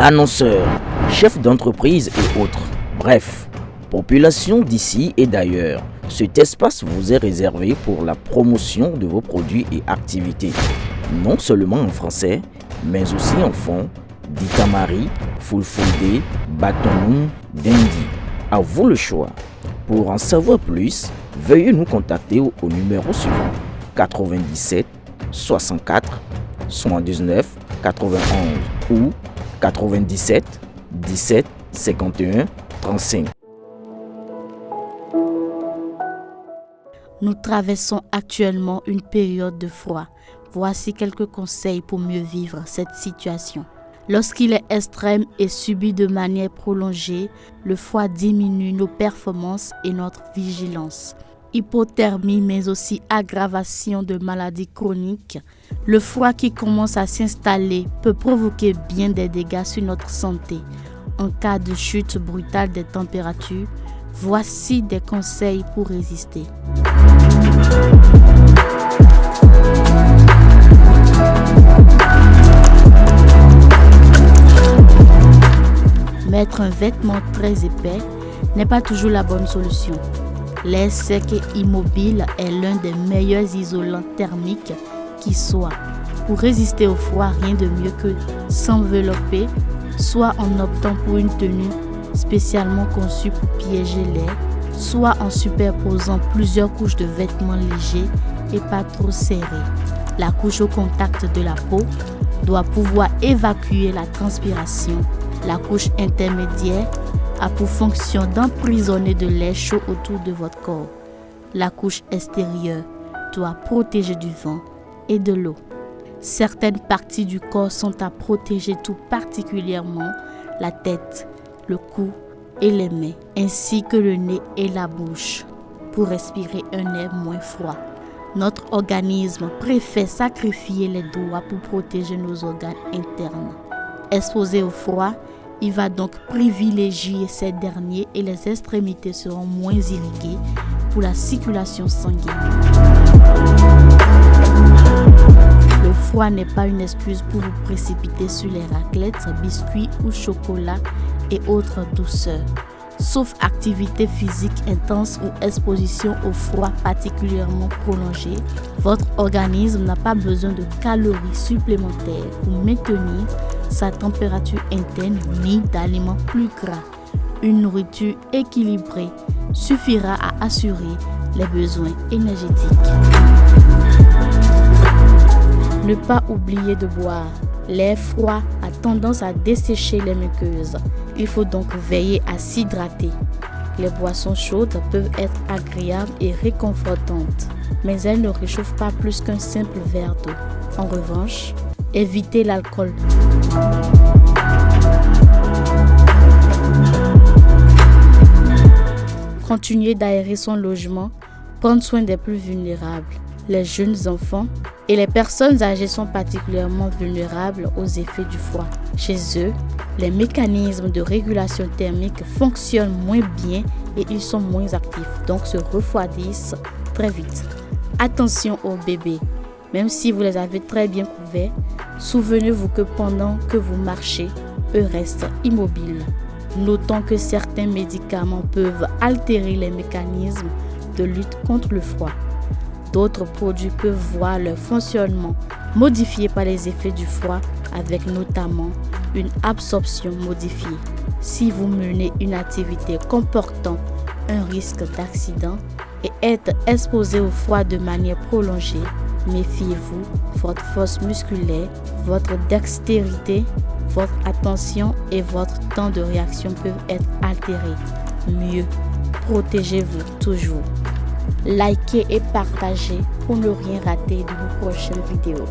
Annonceurs, chefs d'entreprise et autres. Bref, population d'ici et d'ailleurs, cet espace vous est réservé pour la promotion de vos produits et activités. Non seulement en français, mais aussi en fond, Ditamari, Fulfulde, Batonou, Dendi. À vous le choix. Pour en savoir plus, veuillez nous contacter au numéro suivant 97 64 79 91 ou 97 17 51 35. Nous traversons actuellement une période de froid. Voici quelques conseils pour mieux vivre cette situation. Lorsqu'il est extrême et subi de manière prolongée, le froid diminue nos performances et notre vigilance. Hypothermie mais aussi aggravation de maladies chroniques. Le froid qui commence à s'installer peut provoquer bien des dégâts sur notre santé. En cas de chute brutale des températures, voici des conseils pour résister. Mettre un vêtement très épais n'est pas toujours la bonne solution. L'air sec et immobile est l'un des meilleurs isolants thermiques qui soit. Pour résister au froid, rien de mieux que s'envelopper, soit en optant pour une tenue spécialement conçue pour piéger l'air, soit en superposant plusieurs couches de vêtements légers et pas trop serrés. La couche au contact de la peau doit pouvoir évacuer la transpiration. La couche intermédiaire a pour fonction d'emprisonner de l'air chaud autour de votre corps. La couche extérieure doit protéger du vent et de l'eau. Certaines parties du corps sont à protéger tout particulièrement la tête, le cou et les mains, ainsi que le nez et la bouche, pour respirer un air moins froid. Notre organisme préfère sacrifier les doigts pour protéger nos organes internes. Exposé au froid, il va donc privilégier ces derniers et les extrémités seront moins irriguées pour la circulation sanguine. Le froid n'est pas une excuse pour vous précipiter sur les raclettes, biscuits ou chocolat et autres douceurs. Sauf activité physique intense ou exposition au froid particulièrement prolongée, votre organisme n'a pas besoin de calories supplémentaires pour maintenir sa température interne ni d'aliments plus gras. Une nourriture équilibrée suffira à assurer les besoins énergétiques. Ne pas oublier de boire. L'air froid a tendance à dessécher les muqueuses. Il faut donc veiller à s'hydrater. Les boissons chaudes peuvent être agréables et réconfortantes, mais elles ne réchauffent pas plus qu'un simple verre d'eau. En revanche, évitez l'alcool. Continuez d'aérer son logement, prendre soin des plus vulnérables. Les jeunes enfants et les personnes âgées sont particulièrement vulnérables aux effets du froid. Chez eux, les mécanismes de régulation thermique fonctionnent moins bien et ils sont moins actifs, donc se refroidissent très vite. Attention aux bébés. Même si vous les avez très bien couverts, souvenez-vous que pendant que vous marchez, eux restent immobiles. Notons que certains médicaments peuvent altérer les mécanismes de lutte contre le froid. D'autres produits peuvent voir leur fonctionnement modifié par les effets du froid, avec notamment une absorption modifiée. Si vous menez une activité comportant un risque d'accident et êtes exposé au froid de manière prolongée, méfiez-vous, votre force musculaire, votre dextérité, votre attention et votre temps de réaction peuvent être altérés. Mieux, protégez-vous toujours. Likez et partagez pour ne rien rater de nos prochaines vidéos.